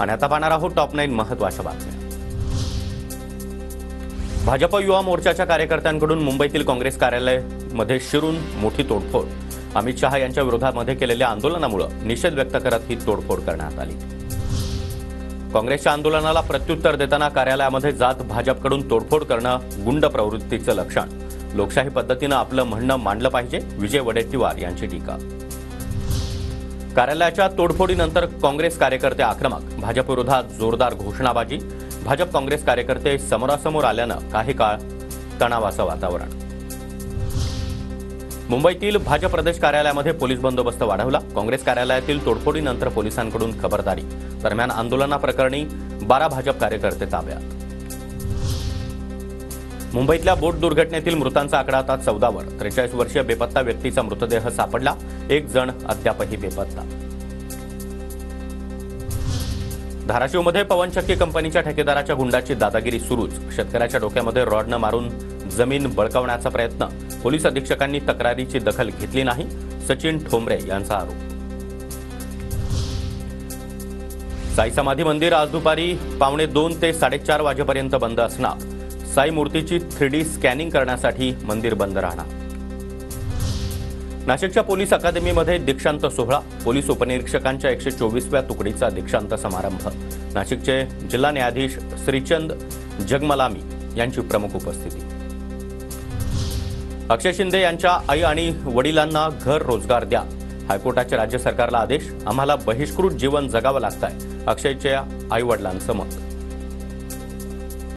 आणि आता पाहणार आहोत टॉप 9 महत्त्वाच्या बातम्या। भाजप युवा मोर्चाच्या कार्यकर्त्यांकडून मुंबईतील काँग्रेस कार्यालयामध्ये शिरून मोठी तोडफोड। अमित शहा यांच्या विरोधामध्ये केलेल्या आंदोलनामुळे निषेध व्यक्त करत ही तोडफोड करण्यात आली। काँग्रेसच्या आंदोलनाला प्रत्युत्तर देताना कार्यालयामध्ये जात भाजपकडून तोडफोड करणं गुंड प्रवृत्तीचं लक्षण। लोकशाही पद्धतीने आपलं म्हणणं मांडलं पाहिजे, विजय वडेट्टीवार यांची टीका। कार्यालयाच्या तोडफोडीनंतर काँग्रेस कार्यकर्ते आक्रमक, भाजप विरोधात जोरदार घोषणाबाजी। भाजप काँग्रेस कार्यकर्ते समोरासमोर आल्यानं काही काळ तणावाचं वातावरण। मुंबईतील भाजप प्रदेश कार्यालयामध्ये पोलीस बंदोबस्त वाढवला। काँग्रेस कार्यालयातील तोडफोडीनंतर पोलिसांकडून खबरदारी। दरम्यान आंदोलनाप्रकरणी 12 भाजप कार्यकर्ते ताब्यात। मुंबईतल्या बोट दुर्घटनेतील मृतांचा आकडा आता 14 वर। 43 वर्षीय बेपत्ता व्यक्तीचा मृतदेह सापडला, एक जण अद्यापही बेपत्ता। धाराशिवमध्ये पवनचक्की कंपनीच्या ठेकेदाराच्या गुंडाची दादागिरी सुरूच। शेतकऱ्याच्या डोक्यामध्ये रॉडनं मारून जमीन बळकावण्याचा प्रयत्न। पोलीस अधीक्षकांनी तक्रारीची दखल घेतली नाही, सचिन ठोंबरे यांचा आरोप। साई समाधी मंदिर आज दुपारी 1:15 ते 4:30 वाजेपर्यंत बंद असणार। साई मूर्तीची 3D स्कॅनिंग करण्यासाठी मंदिर बंद राहणार। नाशिकच्या पोलीस अकादमीमध्ये दीक्षांत सोहळा। पोलीस उपनिरीक्षकांच्या 124व्या तुकडीचा दीक्षांत समारंभ। नाशिकचे जिल्हा न्यायाधीश श्रीचंद जगमलामी यांची प्रमुख उपस्थिती। अक्षय शिंदे यांच्या आई आणि वडिलांना घर रोजगार द्या। हायकोर्टाचे राज्य सरकारला आदेश। आम्हाला बहिष्कृत जीवन जगावं लागतंय, अक्षयच्या आई वडिलांचं मत।